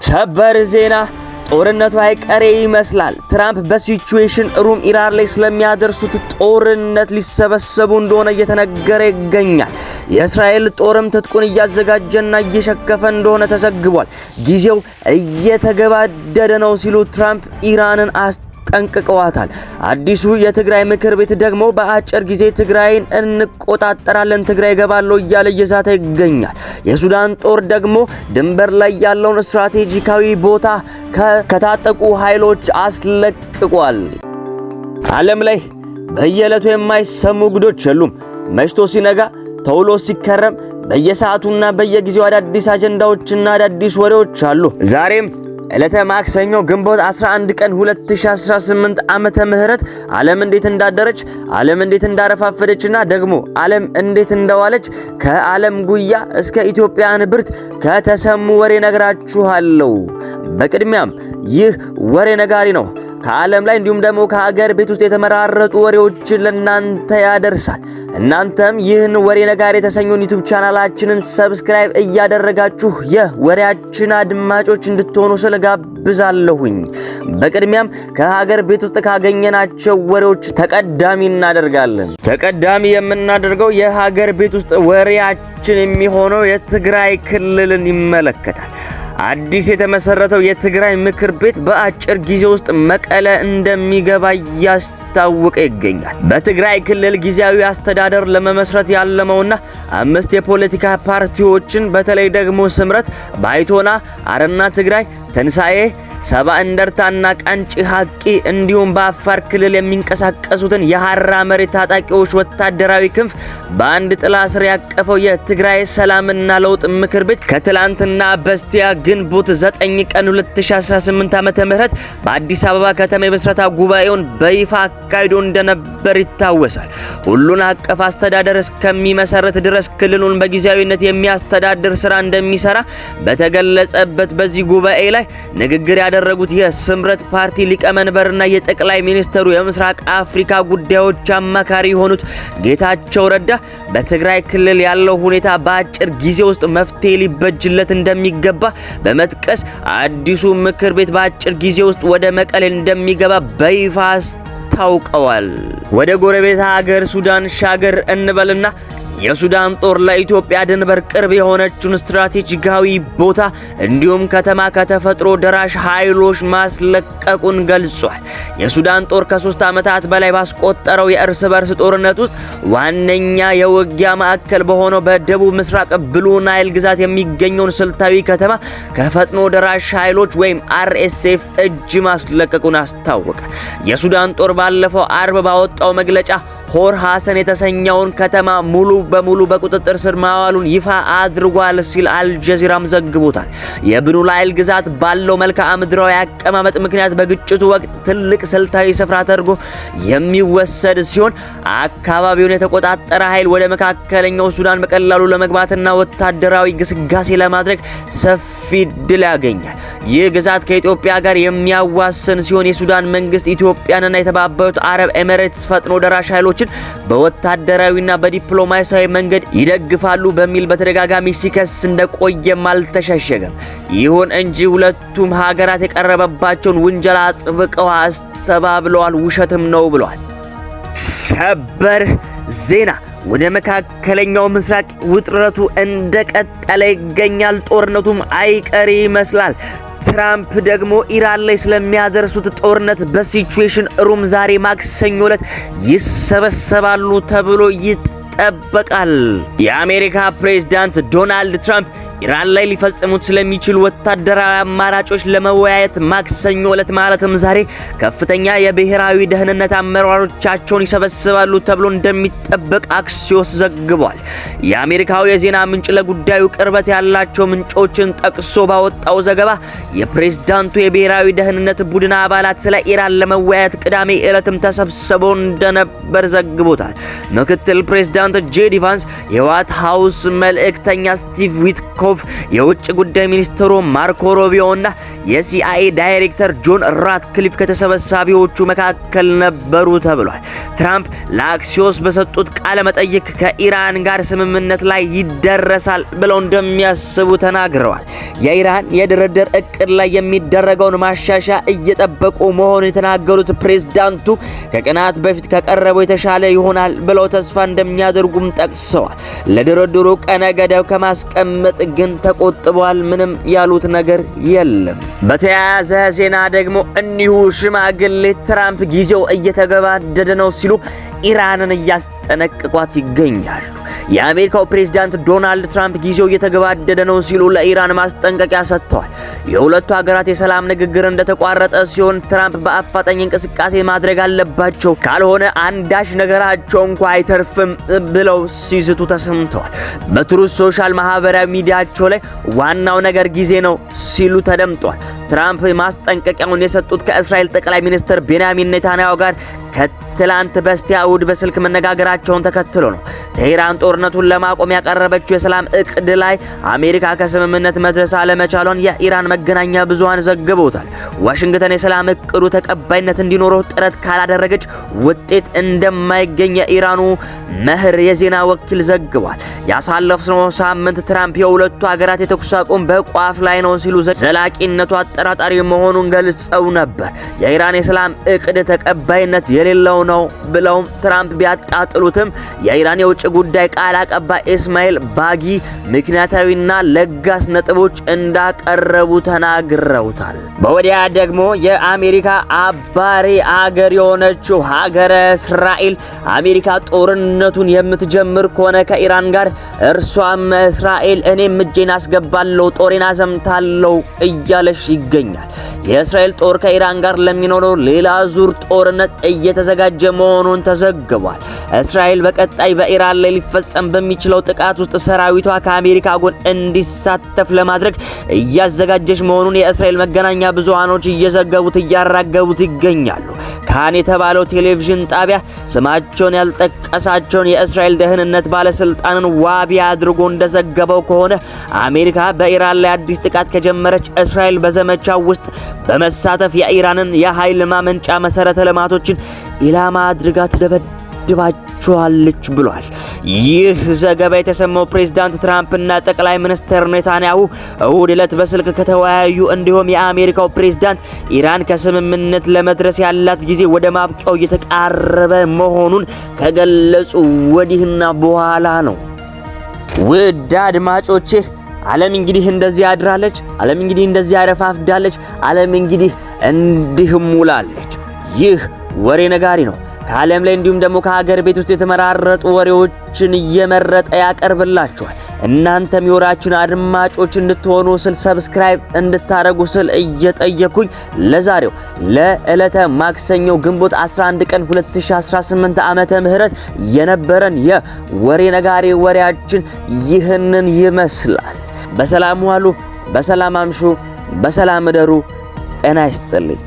ሰበር ዜና ጦርነቱ አይቀሬ ይመስላል። ትራምፕ በሲቹዌሽን ሩም ኢራን ላይ ስለሚያደርሱት ጦርነት ሊሰበሰቡ እንደሆነ እየተነገረ ይገኛል። የእስራኤል ጦርም ትጥቁን እያዘጋጀና እየሸከፈ እንደሆነ ተዘግቧል። ጊዜው እየተገባደደ ነው ሲሉ ትራምፕ ኢራንን ጠንቅቀዋታል። አዲሱ የትግራይ ምክር ቤት ደግሞ በአጭር ጊዜ ትግራይን እንቆጣጠራለን፣ ትግራይ ገባለው እያለ እየዛተ ይገኛል። የሱዳን ጦር ደግሞ ድንበር ላይ ያለውን ስትራቴጂካዊ ቦታ ከታጠቁ ኃይሎች አስለቅቋል። ዓለም ላይ በየዕለቱ የማይሰሙ ጉዶች የሉም። መሽቶ ሲነጋ ተውሎ ሲከረም በየሰዓቱና በየጊዜው አዳዲስ አጀንዳዎችና አዳዲስ ወሬዎች አሉ። ዛሬም ዕለተ ማክሰኞ ግንቦት 11 ቀን 2018 ዓመተ ምህረት ዓለም እንዴት እንዳደረች፣ ዓለም እንዴት እንዳረፋፈደችና ደግሞ ዓለም እንዴት እንደዋለች ከዓለም ጉያ እስከ ኢትዮጵያን ብርት ከተሰሙ ወሬ ነግራችኋለሁ። በቅድሚያም ይህ ወሬ ነጋሪ ነው። ከዓለም ላይ እንዲሁም ደግሞ ከሀገር ቤት ውስጥ የተመራረጡ ወሬዎችን ለናንተ ያደርሳል። እናንተም ይህን ወሬ ነጋሪ የተሰኘውን ዩቲዩብ ቻናላችንን ሰብስክራይብ እያደረጋችሁ የወሬያችን አድማጮች እንድትሆኑ ስለጋብዛለሁኝ። በቅድሚያም ከሀገር ቤት ውስጥ ካገኘናቸው ወሬዎች ተቀዳሚ እናደርጋለን። ተቀዳሚ የምናደርገው የሀገር ቤት ውስጥ ወሬያችን የሚሆነው የትግራይ ክልልን ይመለከታል። አዲስ የተመሰረተው የትግራይ ምክር ቤት በአጭር ጊዜ ውስጥ መቀለ እንደሚገባ ያስታወቀ ይገኛል። በትግራይ ክልል ጊዜያዊ አስተዳደር ለመመስረት ያለመውና 5 የፖለቲካ ፓርቲዎችን በተለይ ደግሞ ስምረት፣ ባይቶና፣ አረና ትግራይ፣ ትንሳኤ፣ ሰባ እንደርታና ቃንጪ ሐቂ እንዲሁም በአፋር ክልል የሚንቀሳቀሱትን የሐራ መሬት ታጣቂዎች ወታደራዊ ክንፍ በአንድ ጥላ ስር ያቀፈው የትግራይ ሰላምና ለውጥ ምክር ቤት ከትላንትና በስቲያ ግንቦት 9 ቀን 2018 ዓመተ ምህረት በአዲስ አበባ ከተማ የምስረታ ጉባኤውን በይፋ አካሂዶ እንደነበር ይታወሳል። ሁሉን አቀፍ አስተዳደር እስከሚመሰረት ድረስ ክልሉን በጊዜያዊነት የሚያስተዳድር ስራ እንደሚሰራ በተገለጸበት በዚህ ጉባኤ ላይ ንግግር ያደረጉት የስምረት ፓርቲ ሊቀመንበርና የጠቅላይ ሚኒስትሩ የምስራቅ አፍሪካ ጉዳዮች አማካሪ የሆኑት ጌታቸው ረዳ በትግራይ ክልል ያለው ሁኔታ በአጭር ጊዜ ውስጥ መፍትሄ ሊበጅለት እንደሚገባ በመጥቀስ አዲሱ ምክር ቤት በአጭር ጊዜ ውስጥ ወደ መቀሌ እንደሚገባ በይፋ አስታውቀዋል። ወደ ጎረቤት ሀገር ሱዳን ሻገር እንበልና የሱዳን ጦር ለኢትዮጵያ ድንበር ቅርብ የሆነችውን ስትራቴጂካዊ ቦታ እንዲሁም ከተማ ከተፈጥሮ ደራሽ ኃይሎች ማስለቀቁን ገልጿል። የሱዳን ጦር ከ3 ዓመታት በላይ ባስቆጠረው የእርስ በርስ ጦርነት ውስጥ ዋነኛ የውጊያ ማዕከል በሆነው በደቡብ ምስራቅ ብሉ ናይል ግዛት የሚገኘውን ስልታዊ ከተማ ከፈጥኖ ደራሽ ኃይሎች ወይም RSF እጅ ማስለቀቁን አስታወቀ። የሱዳን ጦር ባለፈው አርብ ባወጣው መግለጫ ሆር ሐሰን የተሰኘውን ከተማ ሙሉ በሙሉ በቁጥጥር ስር ማዋሉን ይፋ አድርጓል ሲል አልጀዚራም ዘግቦታል። የብሉ ናይል ግዛት ባለው መልክዓ ምድራዊ አቀማመጥ ምክንያት በግጭቱ ወቅት ትልቅ ስልታዊ ስፍራ ተደርጎ የሚወሰድ ሲሆን አካባቢውን የተቆጣጠረ ኃይል ወደ መካከለኛው ሱዳን በቀላሉ ለመግባትና ወታደራዊ ግስጋሴ ለማድረግ ሰፊ ድል ያገኛል። ይህ ግዛት ከኢትዮጵያ ጋር የሚያዋስን ሲሆን የሱዳን መንግስት ኢትዮጵያንና የተባበሩት አረብ ኤሚሬትስ ፈጥኖ ደራሽ ኃይሎችን በወታደራዊና በዲፕሎማሲያዊ መንገድ ይደግፋሉ በሚል በተደጋጋሚ ሲከስ እንደቆየም አልተሸሸገም። ይሁን እንጂ ሁለቱም ሀገራት የቀረበባቸውን ውንጀላ አጥብቀው አስተባብለዋል፣ ውሸትም ነው ብለዋል። ሰበር ዜና ወደ መካከለኛው ምስራቅ ውጥረቱ እንደቀጠለ ይገኛል። ጦርነቱም አይቀሬ ይመስላል። ትራምፕ ደግሞ ኢራን ላይ ስለሚያደርሱት ጦርነት በሲቹዌሽን ሩም ዛሬ ማክሰኞ ዕለት ይሰበሰባሉ ተብሎ ይጠበቃል። የአሜሪካ ፕሬዝዳንት ዶናልድ ትራምፕ ኢራን ላይ ሊፈጽሙት ስለሚችሉ ወታደራዊ አማራጮች ለመወያየት ማክሰኞ ዕለት ማለትም ዛሬ ከፍተኛ የብሔራዊ ደህንነት አመራሮቻቸውን ይሰበስባሉ ተብሎ እንደሚጠበቅ አክሲዮስ ዘግቧል። የአሜሪካው የዜና ምንጭ ለጉዳዩ ቅርበት ያላቸው ምንጮችን ጠቅሶ ባወጣው ዘገባ የፕሬዝዳንቱ የብሔራዊ ደህንነት ቡድን አባላት ስለ ኢራን ለመወያየት ቅዳሜ ዕለትም ተሰብስበው እንደነበር ዘግቦታል። ምክትል ፕሬዝዳንት ጄዲ ቫንስ፣ የዋይት ሃውስ መልእክተኛ ስቲቭ ዊትኮፍ ዊትኮቭ፣ የውጭ ጉዳይ ሚኒስትሩ ማርኮ ሩቢዮና የሲአይኤ ዳይሬክተር ጆን ራትክሊፍ ከተሰበሳቢዎቹ መካከል ነበሩ ተብሏል። ትራምፕ ለአክሲዮስ በሰጡት ቃለ መጠይቅ ከኢራን ጋር ስምምነት ላይ ይደረሳል ብለው እንደሚያስቡ ተናግረዋል። የኢራን የድርድር እቅድ ላይ የሚደረገውን ማሻሻያ እየጠበቁ መሆኑን የተናገሩት ፕሬዝዳንቱ ከቀናት በፊት ከቀረበው የተሻለ ይሆናል ብለው ተስፋ እንደሚያደርጉም ጠቅሰዋል። ለድርድሩ ቀነ ገደብ ከማስቀመጥ ግን ተቆጥበዋል። ምንም ያሉት ነገር የለም። በተያያዘ ዜና ደግሞ እኒሁ ሽማግሌ ትራምፕ ጊዜው እየተገባደደ ነው ሲሉ ኢራንን እያስጠነቅቋት ይገኛሉ። የአሜሪካው ፕሬዝዳንት ዶናልድ ትራምፕ ጊዜው እየተገባደደ ነው ሲሉ ለኢራን ማስጠንቀቂያ ሰጥተዋል። የሁለቱ ሀገራት የሰላም ንግግር እንደተቋረጠ ሲሆን ትራምፕ በአፋጣኝ እንቅስቃሴ ማድረግ አለባቸው፣ ካልሆነ አንዳች ነገራቸው እንኳ አይተርፍም ብለው ሲዝቱ ተሰምተዋል። በትሩዝ ሶሻል ማህበራዊ ሚዲያቸው ላይ ዋናው ነገር ጊዜ ነው ሲሉ ተደምጧል። ትራምፕ ማስጠንቀቂያውን የሰጡት ከእስራኤል ጠቅላይ ሚኒስትር ቤንያሚን ኔታንያሁ ጋር ከትላንት በስቲያ እሁድ በስልክ መነጋገራቸውን ተከትሎ ነው። ቴህራን ጦርነቱን ለማቆም ያቀረበችው የሰላም እቅድ ላይ አሜሪካ ከስምምነት መድረስ አለመቻሏን የኢራን መገናኛ ብዙሃን ዘግበውታል። ዋሽንግተን የሰላም እቅዱ ተቀባይነት እንዲኖረው ጥረት ካላደረገች ውጤት እንደማይገኝ የኢራኑ መህር የዜና ወኪል ዘግቧል። ያሳለፍነው ሳምንት ትራምፕ የሁለቱ ሀገራት የተኩስ አቁም በቋፍ ላይ ነው ሲሉ ዘላቂነቱ አጠራጣሪ መሆኑን ገልጸው ነበር። የኢራን የሰላም እቅድ ተቀባይነት የሌለው ነው ብለው ትራምፕ ቢያጣጥሉትም የኢራን የውጭ ጉዳይ ቃል አቀባይ ኢስማኤል ባጊ ምክንያታዊና ለጋስ ነጥቦች እንዳቀረቡ ተናግረውታል። በወዲያ ደግሞ የአሜሪካ አባሪ አገር የሆነችው ሀገረ እስራኤል አሜሪካ ጦርነቱን የምትጀምር ከሆነ ከኢራን ጋር እርሷም እስራኤል እኔም እጄን አስገባለሁ ጦሬን አዘምታለሁ እያለች ይገኛል። የእስራኤል ጦር ከኢራን ጋር ለሚኖረው ሌላ ዙር ጦርነት እየተዘጋጀ መሆኑን ተዘግቧል። እስራኤል በቀጣይ በኢራን ላይ ሊፈጸም በሚችለው ጥቃት ውስጥ ሰራዊቷ ከአሜሪካ ጎን እንዲሳተፍ ለማድረግ እያዘጋጀች መሆኑን የእስራኤል መገናኛ ብዙሃኖች እየዘገቡት እያራገቡት ይገኛሉ። ካን የተባለው ቴሌቪዥን ጣቢያ ስማቸውን ያልጠቀሳቸውን የእስራኤል ደህንነት ባለስልጣንን ዋቢ አድርጎ እንደዘገበው ከሆነ አሜሪካ በኢራን ላይ አዲስ ጥቃት ከጀመረች እስራኤል በዘመቻው ውስጥ በመሳተፍ የኢራንን የኃይል ማመንጫ መሰረተ ልማቶችን ኢላማ አድርጋ ትደበድባቸዋለች ብሏል። ይህ ዘገባ የተሰማው ፕሬዝዳንት ትራምፕና ጠቅላይ ሚኒስትር ኔታንያሁ እሁድ ዕለት በስልክ ከተወያዩ እንዲሁም የአሜሪካው ፕሬዝዳንት ኢራን ከስምምነት ለመድረስ ያላት ጊዜ ወደ ማብቂያው እየተቃረበ መሆኑን ከገለጹ ወዲህና በኋላ ነው። ውድ አድማጮቼ ዓለም እንግዲህ እንደዚህ አድራለች። ዓለም እንግዲህ እንደዚህ አረፋፍዳለች። ዓለም እንግዲህ እንዲህም ውላለች። ይህ ወሬ ነጋሪ ነው። ከዓለም ላይ እንዲሁም ደግሞ ከሀገር ቤት ውስጥ የተመራረጡ ወሬዎችን እየመረጠ ያቀርብላችኋል። እናንተም የወራችን አድማጮች እንድትሆኑ ስል ሰብስክራይብ እንድታረጉ ስል እየጠየኩኝ ለዛሬው ለዕለተ ማክሰኞ ግንቦት 11 ቀን 2018 ዓመተ ምህረት የነበረን የወሬ ነጋሪ ወሬያችን ይህንን ይመስላል። በሰላም ዋሉ፣ በሰላም አምሹ፣ በሰላም እደሩ። ጤና ይስጥልኝ።